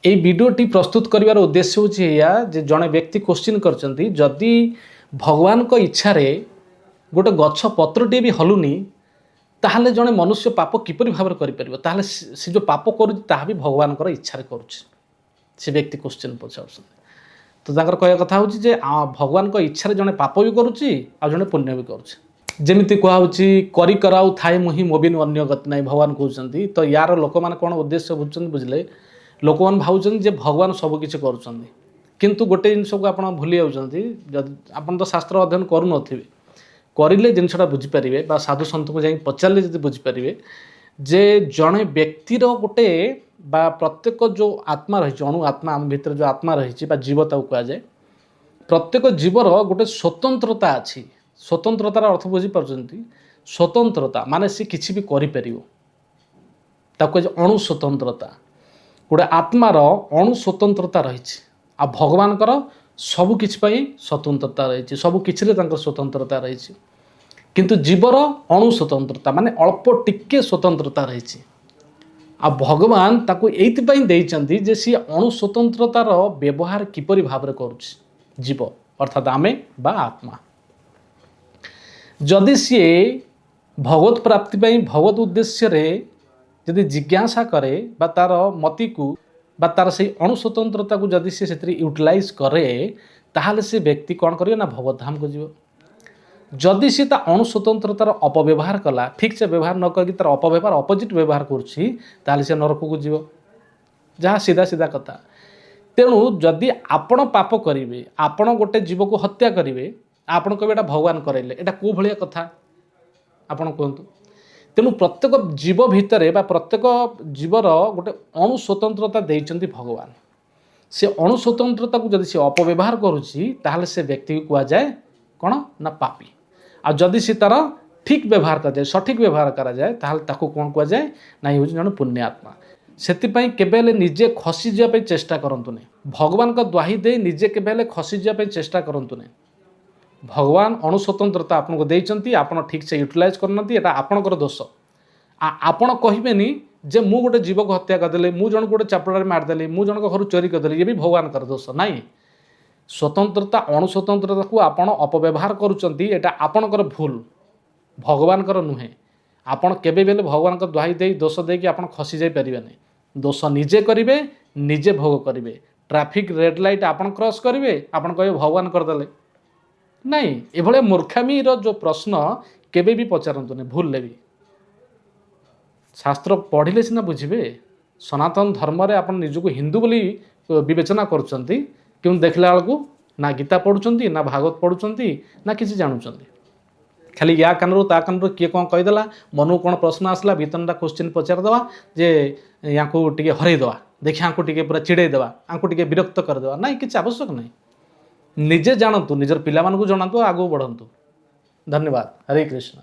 এই ভিডিওটি प्रस्तुत करिवार उद्देश्य होछि या जे जणे व्यक्ति क्वेश्चन करचंती जदि भगवान को इच्छा रे गोटे गछ पत्रटी भी हलुनी ताहले जणे मनुष्य पाप किपरि भाବରେ करिपरिबो ताहले से जो पाप करू ताहा भी भगवान कर इच्छा रे करूछि से व्यक्ति क्वेश्चन पचाउछ तो ताकर कहया कथा होछि जे भगवान को इच्छा रे जणे पाप भी करूछि आ जणे पुण्य भी करूछि जेमिति कहा होछि करी कराउ थाए मुहि मोबिन अन्य गति नै भगवान कहउछंती तो यार लोक मान कोन उद्देश्य बुझछन बुझले लोक मान भाउछन जे भगवान सब किछि करूछंती किंतु गोटे जिनस को आपण भूली जाउछंती आपण तो शास्त्र अध्ययन करू नथिबे करिले जिनसटा बुझी परिबे बा साधु संत को जाई पचारले जदि बुझी परिबे जे जणे व्यक्तिर गोटे बा प्रत्येक जो आत्मा रही अणु आत्मा आम भीतर जो आत्मा रही बा जीव ताऊ कहा जाए प्रत्येक जीवर गोटे स्वतंत्रता अच्छी स्वतंत्रतार अर्थ बुझी पार्टी स्वतंत्रता माने सी किसी भी करें अणु स्वतंत्रता गोटे आत्मार अणु स्वतंत्रता रही आ भगवान सबु किछि स्वतंत्रता रही सबु किछि स्वतंत्रता रही किंतु जीवर अणु स्वतंत्रता माने अल्प टिके स्वतंत्रता रही आ भगवान ताको एइथिपाई देइचंती जे सी अणु स्वतंत्रतार व्यवहार किपरि भाबरे करूछि जीव अर्थात आमे बा आत्मा जदि सी भगवत प्राप्ति पाई भगवत उद्देश्य रे जदि जिज्ञासा करे बा तार मति को बा तार से अणु स्वतंत्रता को जदि सी सेतरी यूटिलाइज करे ताहले से व्यक्ति कौन करियो ना भगवत धाम को जीव जदि सी ता अणु स्वतंत्रतार अपव्यवहार कला ठीक से व्यवहार न करके तार अपव्यवहार अपोजिट व्यवहार करुछि ताहले से नरक को जीव जहाँ सीधा सीधा कथा तेणु जदि आपण पाप करिवे आपण गोटे जीव को हत्या करिवे आपण कहबे एटा भगवान करैले एटा को भलिया कथा आपण कहंतु तेणु प्रत्येक जीव भितर बा प्रत्येक जीवर गोटे अणु स्वतंत्रता देइचंती भगवान से अणु स्वतंत्रता को जदि से अपव्यवहार करुछि ताहले से व्यक्ति को कहा जाए कौन ना पापी आ जदि से तार ठीक व्यवहार कर जाए सठिक व्यवहार करा जाए ताहले ताको कौन कहा जाए ना ये जन पुण्यात्मा सेतिपाई केबेले निजे खसी जाय चेष्टा करंतु ने भगवान का द्वाही दे निजे केबेले खसी जाय चेष्टा करंतु ने भगवान अणु स्वतंत्रता आपन को देइचंती आपन ठीक से यूटिलाइज करनती एटा आपनकर दोष आपन कहिबेनी जे मु गोटे जीव को हत्या करदेले मु जन गोटे चापड़ारे मारदेली मु जन घर चोरी करदेली ये भी भगवान कर दोष नाई स्वतंत्रता अणु स्वतंत्रता को आपण अपव्यवहार करुचंती एटा आपनकर भूल भगवान कर नुहे आपण केबे बेले भगवान का द्वाही दे दोष दे कि आपण खसी जाई परिबे नै दोष निजे करिवे निजे भोग करिवे ट्रैफिक रेड लाइट आपण क्रॉस करिवे आपण कहबे भगवान करदेले नहीं एभले मूर्खामी जो प्रश्न केबे भी पचारंतु नहीं भूल लेबी शास्त्र पढ़िले सिना बुझिबे सनातन धर्म रे आपण निजको हिंदू बोली विवेचना करचंती क्यों देखला बेलू ना गीता पढ़ुचंती ना भागवत पढ़ुचंती ना किसी जानुचंती खाली या कानरू ता कानरू किए कौन कहीदेला मनु कौन प्रश्न आसला बीतनटा क्वेश्चन पचारदेवा जे या टे हरईदेवा देखिए आंकु टे पूरा चिड़ेदेवा आंकु टे विरक्त करदेवा ना किसी आवश्यक नहीं निजे जानतु निजर पिला मानकु जनातु आगु बढ़ंतु धन्यवाद हरे कृष्ण।